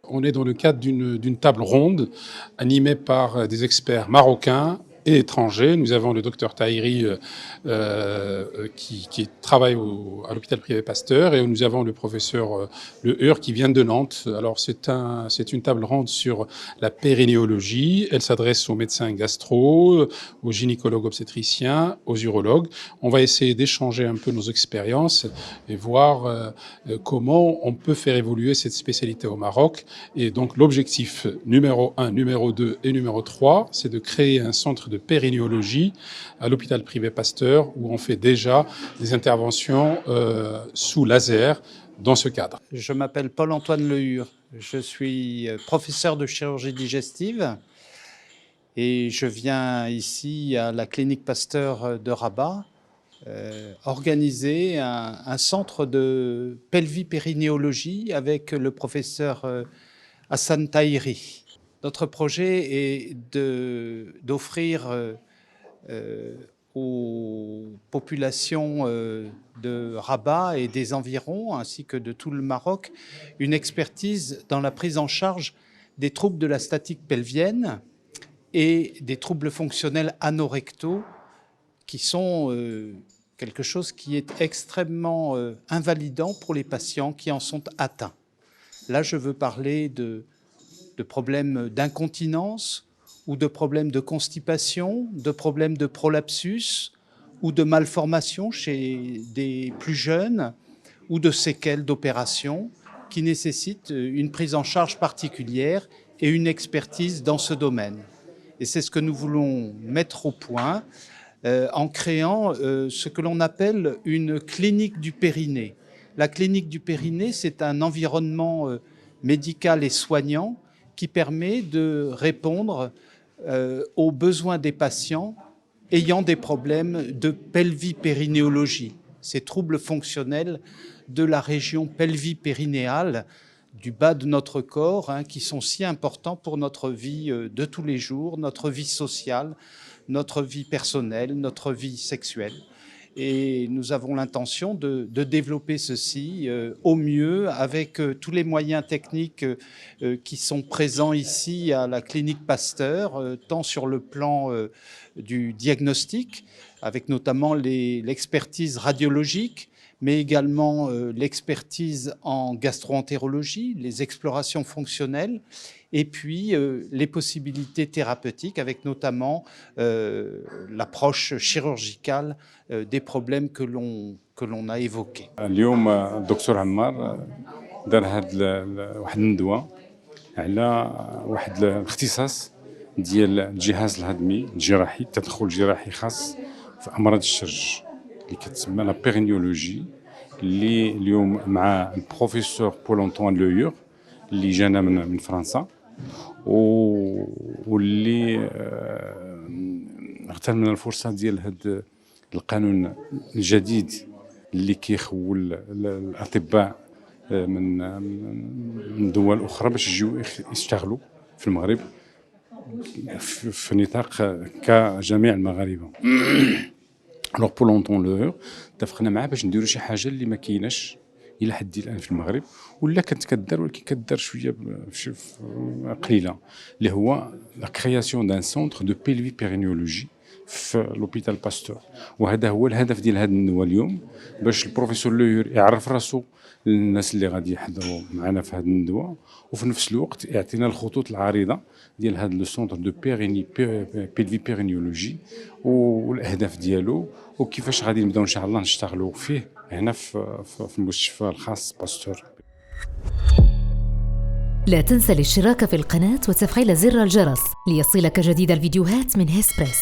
On est dans le cadre d'une table ronde animée par des experts marocains et étrangers. Nous avons le docteur Tahiri qui travaille à l'hôpital privé Pasteur, et nous avons le professeur Le Hur qui vient de Nantes. Alors c'est une table ronde sur la périnéologie. Elle s'adresse aux médecins gastro, aux gynécologues obstétriciens, aux urologues. On va essayer d'échanger un peu nos expériences et voir comment on peut faire évoluer cette spécialité au Maroc. Et donc l'objectif numéro 1, numéro 2 et numéro 3, c'est de créer un centre de périnéologie à l'hôpital privé Pasteur, où on fait déjà des interventions sous laser dans ce cadre. Je m'appelle Paul-Antoine Le Hur, je suis professeur de chirurgie digestive et je viens ici à la clinique Pasteur de Rabat organiser un centre de pelvipérinéologie avec le professeur Hassan Tahiri. Notre projet est d'offrir aux populations de Rabat et des environs, ainsi que de tout le Maroc, une expertise dans la prise en charge des troubles de la statique pelvienne et des troubles fonctionnels anorectaux, qui sont quelque chose qui est extrêmement invalidant pour les patients qui en sont atteints. Là, je veux parler de problèmes d'incontinence ou de problèmes de constipation, de problèmes de prolapsus ou de malformations chez des plus jeunes ou de séquelles d'opérations qui nécessitent une prise en charge particulière et une expertise dans ce domaine. Et c'est ce que nous voulons mettre au point en créant ce que l'on appelle une clinique du périnée. La clinique du périnée, c'est un environnement médical et soignant qui permet de répondre aux besoins des patients ayant des problèmes de pelvipérinéologie, ces troubles fonctionnels de la région pelvipérinéale, du bas de notre corps, qui sont si importants pour notre vie de tous les jours, notre vie sociale, notre vie personnelle, notre vie sexuelle. Et nous avons l'intention de développer ceci au mieux avec tous les moyens techniques qui sont présents ici à la clinique Pasteur, tant sur le plan du diagnostic, avec notamment l'expertise radiologique, mais également l'expertise en gastro-entérologie, les explorations fonctionnelles, et puis les possibilités thérapeutiques, avec notamment l'approche chirurgicale des problèmes que l'on a évoqués. اليوم الدكتور عمار دار واحد الندوة على واحد الاختصاص ديال الجهاز الهضمي الجراحي، التدخل الجراحي خاص في أمراض الشرج اللي كتسمى لا بيرينيولوجي، اللي اليوم مع البروفيسور بول أنطوان لو هور اللي جانا من فرنسا، واللي اغتنمنا الفرصة ديال هذا القانون الجديد اللي كيخول الأطباء من دول أخرى باش يجيو يشتغلوا في المغرب في نطاق كجميع المغاربة. الوغ بول أونطون لو هور اتفقنا معاه باش نديرو شي حاجة اللي ما كايناش إلى حد الآن في المغرب، ولا كانت كدار ولكن كدار شوية قليلة، اللي هو لا كرياسيون دان سونتر دو بيلفي بيرينيولوجي في لوبيتال باستور. وهذا هو الهدف ديال هذه الندوة اليوم، باش البروفيسور لو هور يعرف راسو للناس اللي غادي يحضروا معنا في هذه الندوة، وفي نفس الوقت يعطينا الخطوط العريضة ديال هذا لو سونتر دو بيلفي بيرينيولوجي والاهداف ديالو، وكيفاش غادي نبداو ان شاء الله نشتغلوا فيه هنا في المستشفى الخاص باستور. لا تنسى الاشتراك في القناة وتفعيل زر الجرس ليصلك جديد الفيديوهات من هيسبريس.